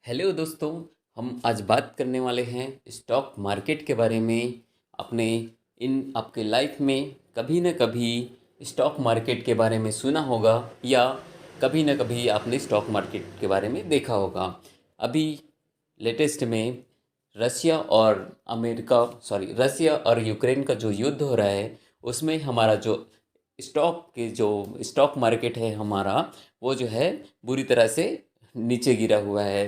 Hello दोस्तों। हम आज बात करने वाले हैं स्टॉक मार्केट के बारे में। अपने आपके लाइफ में कभी न कभी स्टॉक मार्केट के बारे में सुना होगा या कभी न कभी आपने स्टॉक मार्केट के बारे में देखा होगा। अभी लेटेस्ट में रसिया और यूक्रेन का जो युद्ध हो रहा है उसमें हमारा जो स्टॉक मार्केट है हमारा, वो जो है बुरी तरह से नीचे गिरा हुआ है।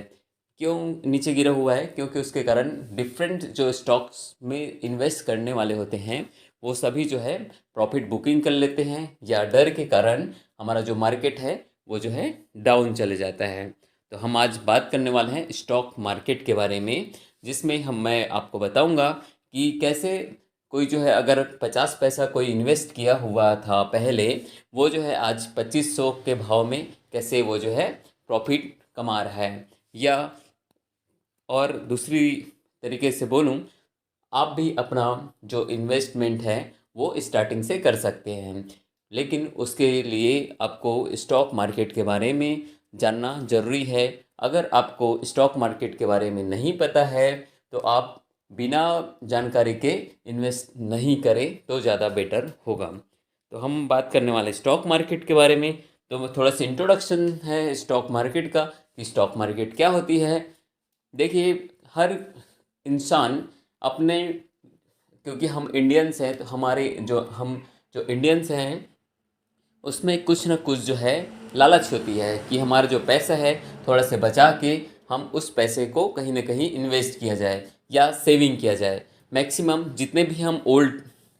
क्यों नीचे गिरा हुआ है? क्योंकि उसके कारण डिफरेंट जो स्टॉक्स में इन्वेस्ट करने वाले होते हैं वो सभी जो है प्रॉफिट बुकिंग कर लेते हैं, या डर के कारण हमारा जो मार्केट है वो जो है डाउन चले जाता है। तो हम आज बात करने वाले हैं स्टॉक मार्केट के बारे में, जिसमें मैं आपको बताऊंगा कि कैसे कोई जो है अगर 50 पैसा कोई इन्वेस्ट किया हुआ था पहले, वो जो है आज 2500 के भाव में कैसे वो जो है प्रॉफिट कमा रहा है। या और दूसरी तरीके से बोलूं, आप भी अपना जो इन्वेस्टमेंट है वो स्टार्टिंग से कर सकते हैं, लेकिन उसके लिए आपको स्टॉक मार्केट के बारे में जानना ज़रूरी है। अगर आपको स्टॉक मार्केट के बारे में नहीं पता है तो आप बिना जानकारी के इन्वेस्ट नहीं करें तो ज़्यादा बेटर होगा। तो हम बात करने वाले स्टॉक मार्केट के बारे में। तो थोड़ा सा इंट्रोडक्शन है स्टॉक मार्केट का कि स्टॉक मार्केट क्या होती है। देखिए, हर इंसान अपने, क्योंकि हम इंडियंस हैं तो हमारे जो इंडियंस हैं उसमें कुछ ना कुछ जो है लालच होती है कि हमारा जो पैसा है थोड़ा से बचा के हम उस पैसे को कहीं ना कहीं इन्वेस्ट किया जाए या सेविंग किया जाए। मैक्सिमम जितने भी हम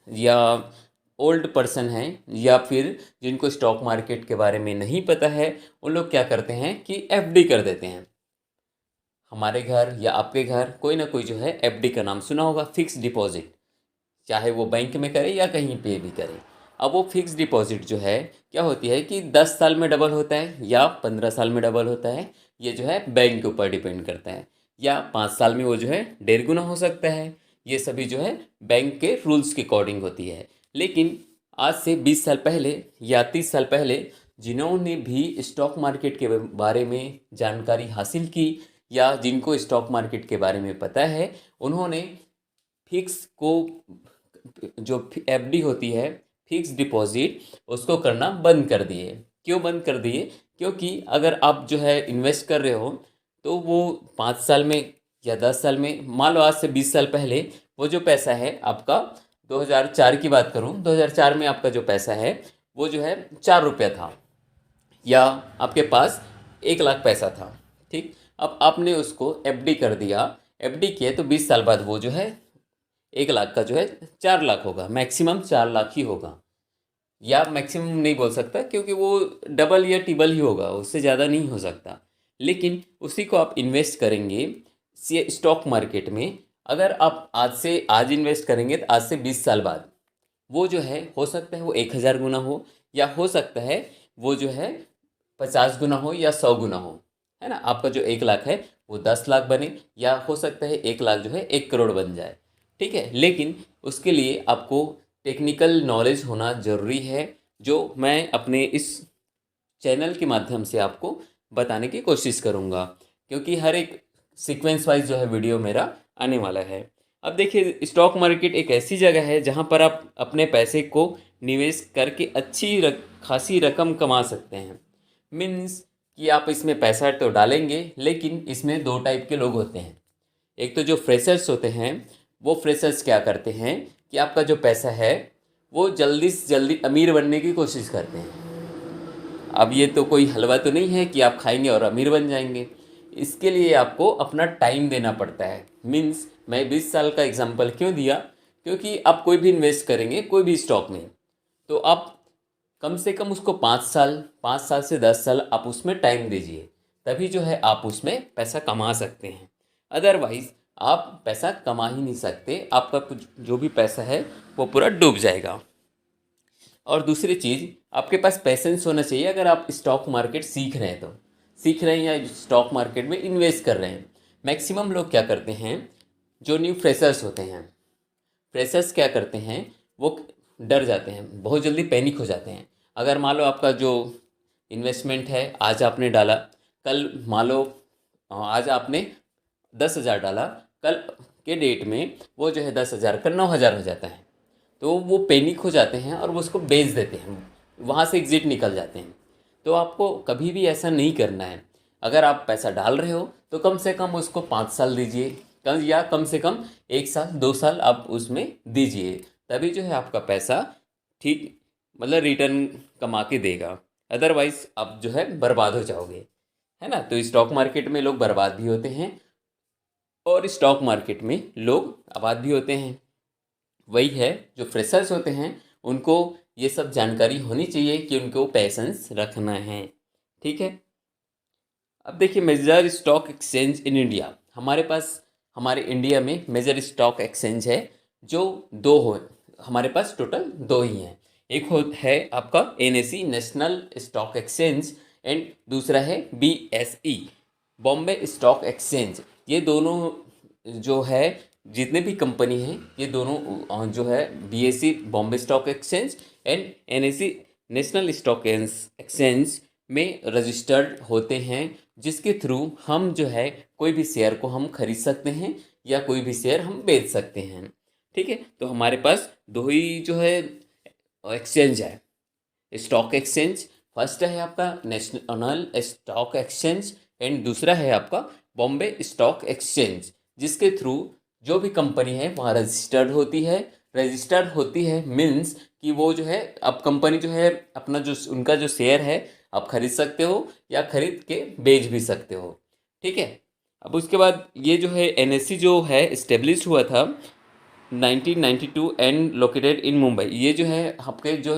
या ओल्ड पर्सन हैं या फिर जिनको स्टॉक मार्केट के बारे में नहीं पता है, उन लोग क्या करते हैं कि एफडी कर देते हैं। हमारे घर या आपके घर कोई ना कोई जो है एफडी का नाम सुना होगा, फिक्स डिपॉजिट। चाहे वो बैंक में करे या कहीं पे भी करे। अब वो फिक्स डिपॉजिट जो है क्या होती है कि 10 साल में डबल होता है या 15 साल में डबल होता है। ये जो है बैंक के ऊपर डिपेंड करता है। या 5 साल में वो जो है 1.5 गुना हो सकता है। ये सभी जो है बैंक के रूल्स के अकॉर्डिंग होती है। लेकिन आज से 20 साल पहले या 30 साल पहले जिन्होंने भी स्टॉक मार्केट के बारे में जानकारी हासिल की या जिनको स्टॉक मार्केट के बारे में पता है, उन्होंने फिक्स को जो एफडी होती है, फिक्स डिपॉजिट, उसको करना बंद कर दिए। क्यों बंद कर दिए? क्योंकि अगर आप जो है इन्वेस्ट कर रहे हो तो वो 5 साल में या 10 साल में, मान लो आज से 20 साल पहले वो जो पैसा है आपका, 2004 की बात करूं, 2004 में आपका जो पैसा है वो जो है 4 रुपया था, या आपके पास 1 लाख पैसा था। ठीक, अब आपने उसको एफडी कर दिया। एफडी किए तो 20 साल बाद वो जो है 1 लाख का जो है 4 लाख होगा, मैक्सिमम 4 लाख ही होगा। या मैक्सिमम नहीं बोल सकता क्योंकि वो डबल या टिबल ही होगा, उससे ज़्यादा नहीं हो सकता। लेकिन उसी को आप इन्वेस्ट करेंगे स्टॉक मार्केट में। अगर आप आज इन्वेस्ट करेंगे तो आज से 20 साल बाद वो जो है हो सकता है वो 1000 गुना हो, या हो सकता है वो जो है 50 गुना हो या 100 गुना हो। है ना? आपका जो 1 लाख है वो 10 लाख बने, या हो सकता है 1 लाख जो है 1 करोड़ बन जाए। ठीक है, लेकिन उसके लिए आपको टेक्निकल नॉलेज होना ज़रूरी है, जो मैं अपने इस चैनल के माध्यम से आपको बताने की कोशिश करूँगा, क्योंकि हर एक सीक्वेंस वाइज जो है वीडियो मेरा आने वाला है। अब देखिए, स्टॉक मार्केट एक ऐसी जगह है जहाँ पर आप अपने पैसे को निवेश करके खासी रकम कमा सकते हैं। मीन्स कि आप इसमें पैसा तो डालेंगे, लेकिन इसमें दो टाइप के लोग होते हैं। एक तो जो फ्रेशर्स होते हैं, वो फ्रेशर्स क्या करते हैं कि आपका जो पैसा है वो जल्दी से जल्दी अमीर बनने की कोशिश करते हैं। अब ये तो कोई हलवा तो नहीं है कि आप खाएंगे और अमीर बन जाएंगे। इसके लिए आपको अपना टाइम देना पड़ता है। मीन्स मैं 20 साल का एग्जांपल क्यों दिया? क्योंकि आप कोई भी इन्वेस्ट करेंगे कोई भी स्टॉक में, तो आप कम से कम उसको 5 साल से 10 साल आप उसमें टाइम दीजिए, तभी जो है आप उसमें पैसा कमा सकते हैं। अदरवाइज आप पैसा कमा ही नहीं सकते, आपका जो भी पैसा है वो पूरा डूब जाएगा। और दूसरी चीज़, आपके पास पैसेंस होना चाहिए। अगर आप स्टॉक मार्केट सीख रहे हैं या स्टॉक मार्केट में इन्वेस्ट कर रहे हैं। मैक्सिमम लोग क्या करते हैं, जो न्यू फ्रेशर्स होते हैं, फ्रेशर्स क्या करते हैं, वो डर जाते हैं, बहुत जल्दी पैनिक हो जाते हैं। अगर मान लो आपका जो इन्वेस्टमेंट है आज आपने डाला, कल मान लो आज आपने 10,000 डाला, कल के डेट में वो जो है 10,000 का 9,000 हो जाता है। तो वो पैनिक हो जाते हैं और वो उसको बेच देते हैं, वहाँ से एग्ज़िट निकल जाते हैं। तो आपको कभी भी ऐसा नहीं करना है। अगर आप पैसा डाल रहे हो तो कम से कम उसको 5 साल दीजिए, या कम से कम 1 साल 2 साल आप उसमें दीजिए, तभी जो है आपका पैसा ठीक मतलब रिटर्न कमा के देगा। अदरवाइज़ आप जो है बर्बाद हो जाओगे, है ना? तो स्टॉक मार्केट में लोग बर्बाद भी होते हैं और स्टॉक मार्केट में लोग आबाद भी होते हैं। वही है, जो फ्रेशर्स होते हैं उनको ये सब जानकारी होनी चाहिए कि उनको पैसेंस रखना है। ठीक है। अब देखिए, major stock exchange in India, हमारे पास हमारे इंडिया में मेजर स्टॉक एक्सचेंज है जो दो हो, हमारे पास टोटल दो ही हैं। एक है आपका NSE, national stock exchange, and दूसरा है बीएसई, बॉम्बे स्टॉक एक्सचेंज। ये दोनों जो है, जितने भी कंपनी हैं, ये दोनों जो है BSE Bombay stock exchange and NSE national stock exchange में रजिस्टर्ड होते हैं, जिसके थ्रू हम जो है कोई भी शेयर को हम खरीद सकते हैं या कोई भी शेयर हम बेच सकते हैं। ठीक है। तो हमारे पास दो ही जो है एक्सचेंज है, स्टॉक एक्सचेंज। फर्स्ट है आपका नेशनल स्टॉक एक्सचेंज एंड दूसरा है आपका बॉम्बे स्टॉक एक्सचेंज, जिसके थ्रू जो भी कंपनी है वहाँ रजिस्टर्ड होती है। रजिस्टर्ड होती है मीन्स कि वो जो है, अब कंपनी जो है अपना जो उनका जो शेयर है आप खरीद सकते हो या खरीद के बेच भी सकते हो। ठीक है। अब उसके बाद ये जो है एनएससी जो है इस्टेब्लिश हुआ था 1992 एंड लोकेटेड इन मुंबई। ये जो है आपके जो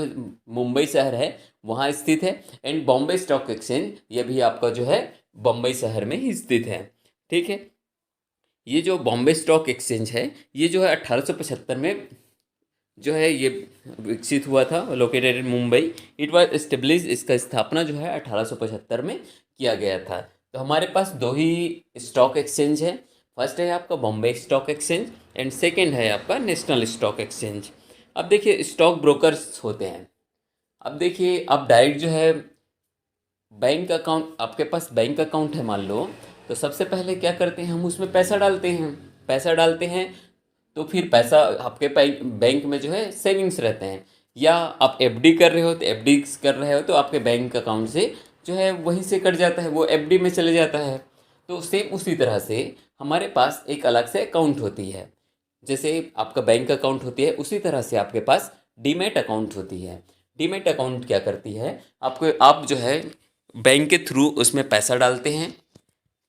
मुंबई शहर है वहाँ स्थित है। एंड बॉम्बे स्टॉक एक्सचेंज ये भी आपका जो है बम्बई शहर में ही स्थित है। ठीक है। ये जो बॉम्बे स्टॉक एक्सचेंज है ये जो है 1875 में जो है ये विकसित हुआ था, located in Mumbai. It was establish, इसका स्थापना जो है 1875 में किया गया था। तो हमारे पास दो ही स्टॉक एक्सचेंज है। फर्स्ट है आपका Bombay stock exchange and second है आपका नेशनल स्टॉक एक्सचेंज। अब देखिए, स्टॉक ब्रोकर्स होते हैं। अब देखिए, आप डायरेक्ट जो है बैंक अकाउंट, आपके पास बैंक अकाउंट है मान लो, तो सबसे पहले क्या करते हैं, हम उसमें पैसा डालते हैं। पैसा डालते हैं तो फिर पैसा आपके बैंक में जो है सेविंग्स रहते हैं, या आप एफडी कर रहे हो तो एफडी कर रहे हो तो आपके बैंक अकाउंट से जो है वहीं से कट जाता है, वो एफडी में चले जाता है। तो सेम उसी तरह से हमारे पास एक अलग से अकाउंट होती है। जैसे आपका बैंक अकाउंट होती है उसी तरह से आपके पास डीमैट अकाउंट होती है। डीमैट अकाउंट क्या करती है, आपको आप जो है बैंक के थ्रू उसमें पैसा डालते हैं।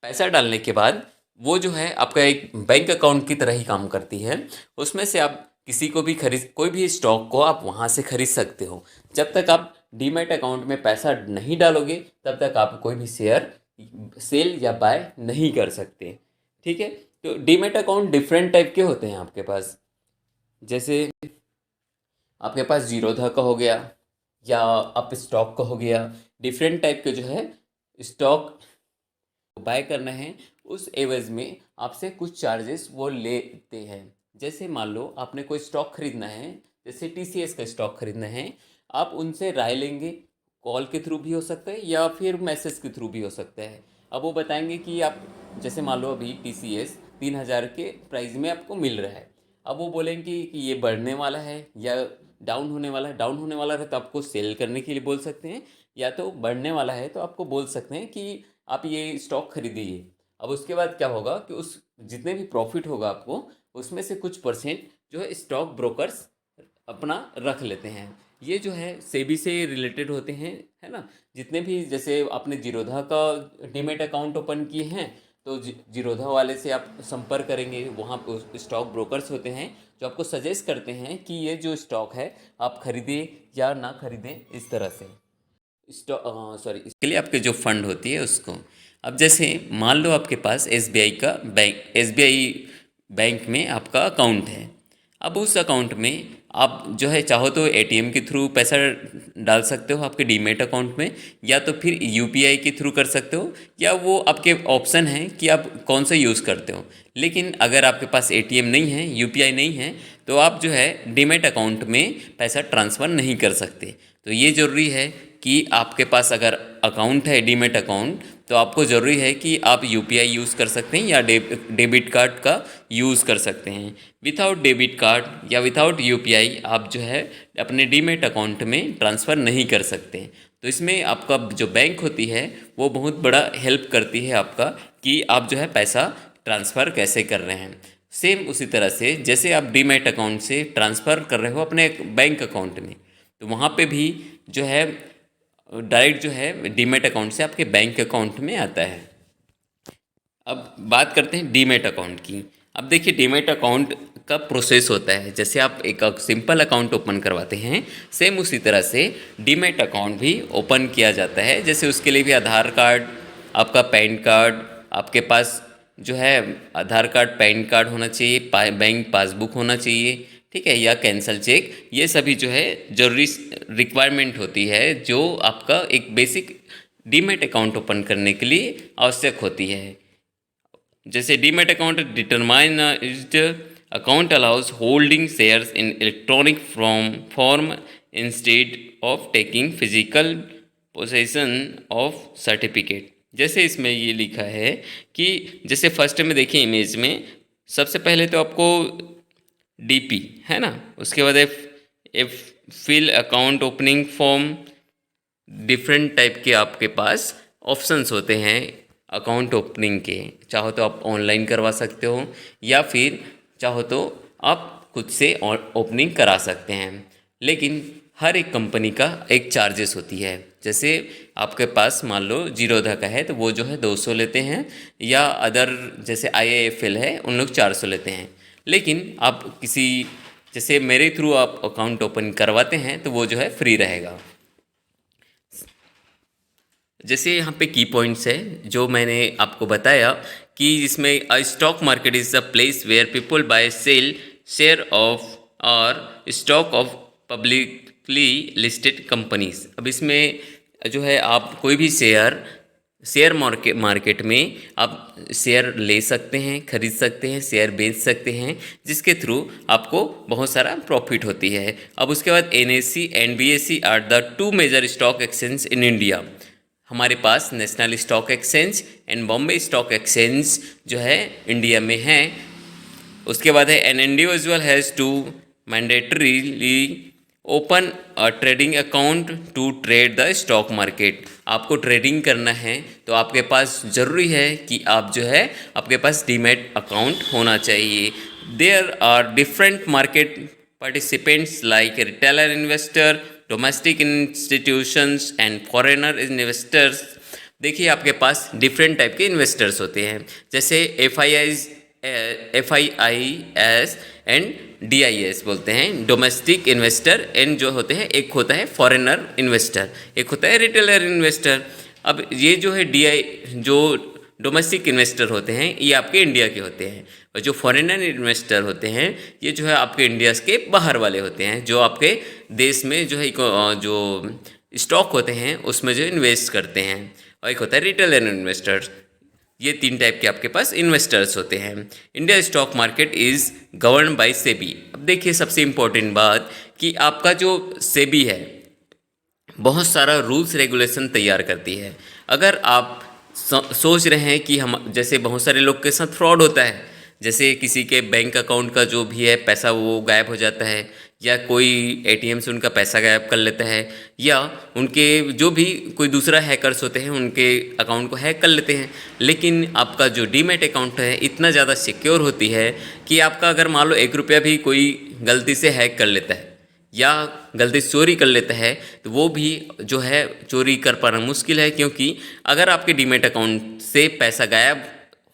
पैसा डालने के बाद वो जो है आपका एक बैंक अकाउंट की तरह ही काम करती है। उसमें से आप किसी को भी खरीद, कोई भी स्टॉक को आप वहाँ से खरीद सकते हो। जब तक आप डीमैट अकाउंट में पैसा नहीं डालोगे तब तक आप कोई भी शेयर सेल या बाय नहीं कर सकते। ठीक है। तो डीमैट अकाउंट डिफरेंट टाइप के होते हैं आपके पास। जैसे आपके पास जीरोधा का हो गया या आप स्टॉक का हो गया। डिफरेंट टाइप के जो है स्टॉक बाय करना है, उस एवज में आपसे कुछ चार्जेस वो लेते हैं। जैसे मान लो आपने कोई स्टॉक खरीदना है, जैसे टीसीएस का स्टॉक खरीदना है, आप उनसे राय लेंगे। कॉल के थ्रू भी हो सकता है या फिर मैसेज के थ्रू भी हो सकता है। अब वो बताएंगे कि आप, जैसे मान लो अभी टीसीएस 3,000 के प्राइस में आपको मिल रहा है। अब वो बोलेंगे कि ये बढ़ने वाला है या डाउन होने वाला है। डाउन होने वाला है तो आपको सेल करने के लिए बोल सकते हैं, या तो बढ़ने वाला है तो आपको बोल सकते हैं कि आप ये स्टॉक खरीदिए। अब उसके बाद क्या होगा कि उस जितने भी प्रॉफिट होगा आपको, उसमें से कुछ परसेंट जो है स्टॉक ब्रोकर्स अपना रख लेते हैं। ये जो है सेबी से रिलेटेड होते हैं, है ना। जितने भी, जैसे आपने जीरोधा का डीमैट अकाउंट ओपन किए हैं तो जीरोधा वाले से आप संपर्क करेंगे। वहाँ स्टॉक ब्रोकर्स होते हैं जो आपको सजेस्ट करते हैं कि ये जो स्टॉक है आप खरीदें या ना खरीदें, इस तरह से इसके लिए आपके जो फंड होती है उसको। अब जैसे मान लो आपके पास एसबीआई बैंक में आपका अकाउंट है। अब उस अकाउंट में आप जो है चाहो तो एटीएम के थ्रू पैसा डाल सकते हो आपके डीमैट अकाउंट में, या तो फिर यूपीआई के थ्रू कर सकते हो, या वो आपके ऑप्शन है कि आप कौन सा यूज़ करते हो। लेकिन अगर आपके पास एटीएम नहीं है, यूपीआई नहीं है, तो आप जो है डीमैट अकाउंट में पैसा ट्रांसफ़र नहीं कर सकते। तो ये ज़रूरी है कि आपके पास अगर अकाउंट है डीमैट अकाउंट, तो आपको ज़रूरी है कि आप यूपीआई यूज़ कर सकते हैं या डेबिट कार्ड का यूज़ कर सकते हैं। विदाउट डेबिट कार्ड या विदाउट यूपीआई आप जो है अपने डीमैट अकाउंट में ट्रांसफ़र नहीं कर सकते। तो इसमें आपका जो बैंक होती है वो बहुत बड़ा हेल्प करती है आपका कि आप जो है पैसा ट्रांसफ़र कैसे कर रहे हैं। सेम उसी तरह से जैसे आप डीमैट अकाउंट से ट्रांसफ़र कर रहे हो अपने बैंक अकाउंट में, तो वहाँ पे भी जो है डायरेक्ट जो है डीमैट अकाउंट से आपके बैंक अकाउंट में आता है। अब बात करते हैं डीमैट अकाउंट की। अब देखिए डीमैट अकाउंट का प्रोसेस होता है, जैसे आप एक सिंपल अकाउंट ओपन करवाते हैं, सेम उसी तरह से डीमैट अकाउंट भी ओपन किया जाता है। जैसे उसके लिए भी आधार कार्ड, आपका पैन कार्ड, आपके पास जो है आधार कार्ड, पैन कार्ड होना चाहिए, बैंक पासबुक होना चाहिए, ठीक है, या कैंसल चेक, ये सभी जो है जरूरी रिक्वायरमेंट होती है जो आपका एक बेसिक डीमैट अकाउंट ओपन करने के लिए आवश्यक होती है। जैसे demat account dematerialized account allows holding shares in electronic form instead of taking physical possession of certificate. जैसे इसमें ये लिखा है कि जैसे फर्स्ट में देखिए इमेज में सबसे पहले तो आपको डीपी है ना, उसके बाद एफ fill account opening form, different type के आपके पास ऑप्शंस होते हैं अकाउंट ओपनिंग के। चाहो तो आप ऑनलाइन करवा सकते हो या फिर चाहो तो आप खुद से ओपनिंग करा सकते हैं, लेकिन हर एक कंपनी का एक चार्जेस होती है। जैसे आपके पास मान लो जीरोधा का है तो वो जो है 200 लेते हैं, या अदर जैसे IIFL है उन लोग 400 लेते हैं। लेकिन आप किसी जैसे मेरे थ्रू आप अकाउंट ओपन करवाते हैं तो वो जो है फ्री रहेगा। जैसे यहाँ पे की पॉइंट्स है जो मैंने आपको बताया कि इसमें stock market is the place where people buy sell share of और stock of publicly listed companies. अब इसमें जो है आप कोई भी शेयर मार्केट में आप शेयर ले सकते हैं, खरीद सकते हैं, शेयर बेच सकते हैं, जिसके थ्रू आपको बहुत सारा प्रॉफिट होती है। अब उसके बाद NSE and BSE are the 2 major stock exchange in India. हमारे पास national stock exchange and Bombay stock exchange जो है इंडिया में है। उसके बाद है an individual has to mandatorily open a trading account to trade the stock market. आपको ट्रेडिंग करना है तो आपके पास ज़रूरी है कि आप जो है आपके पास डीमैट अकाउंट होना चाहिए। There are different market participants like retailer investor, domestic institutions and foreigner investors. देखिए आपके पास डिफरेंट टाइप के इन्वेस्टर्स होते हैं, जैसे FIIs एंड DIS बोलते हैं, डोमेस्टिक इन्वेस्टर, एंड जो होते हैं एक होता है फॉरेनर इन्वेस्टर, एक होता है रिटेलर इन्वेस्टर। अब ये जो है जो डोमेस्टिक इन्वेस्टर होते हैं ये आपके इंडिया के होते हैं, और जो फॉरेनर इन्वेस्टर होते हैं ये जो है आपके इंडिया के बाहर वाले होते हैं, जो आपके देश में जो है जो स्टॉक होते हैं उसमें जो इन्वेस्ट करते हैं। और एक होता है रिटेलर इन्वेस्टर्स। ये 3 टाइप के आपके पास इन्वेस्टर्स होते हैं। India stock market is govern by SEBI. अब देखिए सबसे इम्पोर्टेंट बात कि आपका जो सेबी है बहुत सारा रूल्स रेगुलेशन तैयार करती है। अगर आप सोच रहे हैं कि हम जैसे बहुत सारे लोग के साथ फ्रॉड होता है, जैसे किसी के बैंक अकाउंट का जो भी है पैसा वो गायब हो जाता है, या कोई ATM से उनका पैसा गायब कर लेता है, या उनके जो भी कोई दूसरा हैकर्स होते हैं उनके अकाउंट को हैक कर लेते हैं। लेकिन आपका जो डीमैट अकाउंट है इतना ज़्यादा सिक्योर होती है कि आपका अगर मान लो 1 रुपया भी कोई गलती से हैक कर लेता है या गलती से चोरी कर लेता है तो वो भी जो है चोरी कर पाना मुश्किल है, क्योंकि अगर आपके डीमैट अकाउंट से पैसा गायब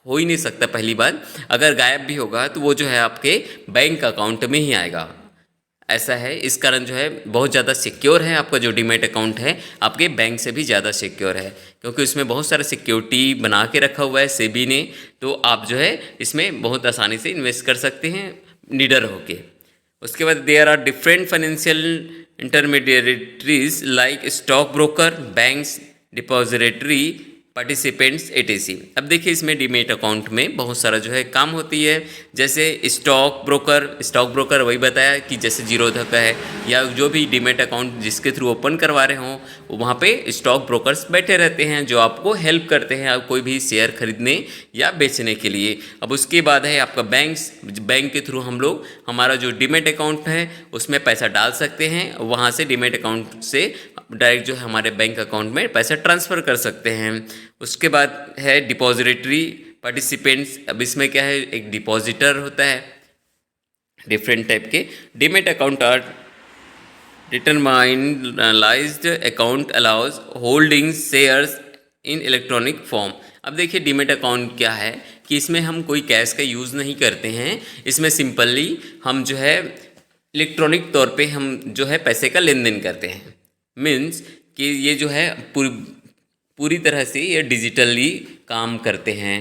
हो ही नहीं सकता। पहली बात, अगर गायब भी होगा तो वो जो है आपके बैंक अकाउंट में ही आएगा। ऐसा है, इस कारण जो है बहुत ज़्यादा सिक्योर है आपका जो डीमैट अकाउंट है, आपके बैंक से भी ज़्यादा सिक्योर है, क्योंकि उसमें बहुत सारा सिक्योरिटी बना के रखा हुआ है सेबी ने। तो आप जो है इसमें बहुत आसानी से इन्वेस्ट कर सकते हैं निडर होके। उसके बाद there are different financial intermediaries like stock broker, banks, depository, participants etc। अब देखिए इसमें डीमैट अकाउंट में बहुत सारा जो है काम होती है, जैसे स्टॉक ब्रोकर वही बताया कि जैसे जीरोधा का है, या जो भी डीमैट अकाउंट जिसके थ्रू ओपन करवा रहे हों वहाँ पे स्टॉक ब्रोकर्स बैठे रहते हैं जो आपको हेल्प करते हैं कोई भी शेयर खरीदने या बेचने के लिए। अब उसके बाद है आपका बैंक के थ्रू हम लोग हमारा जो डीमैट अकाउंट है उसमें पैसा डाल सकते हैं, वहाँ से डीमैट अकाउंट से डायरेक्ट जो है हमारे बैंक अकाउंट में पैसा ट्रांसफ़र कर सकते हैं। उसके बाद है डिपॉजिटरी पार्टिसिपेंट्स। अब इसमें क्या है, एक डिपॉजिटर होता है, डिफरेंट टाइप के demat account are dematerialized account allows holding shares in electronic form. अब देखिए डीमैट अकाउंट क्या है कि इसमें हम कोई कैश का यूज़ नहीं करते हैं, इसमें सिंपली हम जो है इलेक्ट्रॉनिक तौर पे हम जो है पैसे का लेन देन करते हैं। मीन्स कि ये जो है पूरी तरह से ये डिजिटली काम करते हैं।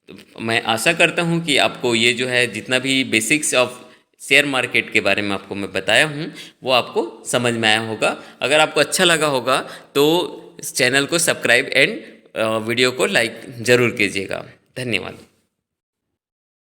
तो मैं आशा करता हूँ कि आपको ये जो है जितना भी बेसिक्स ऑफ शेयर मार्केट के बारे में आपको मैं बताया हूँ वो आपको समझ में आया होगा। अगर आपको अच्छा लगा होगा तो इस चैनल को सब्सक्राइब एंड वीडियो को लाइक ज़रूर कीजिएगा। धन्यवाद।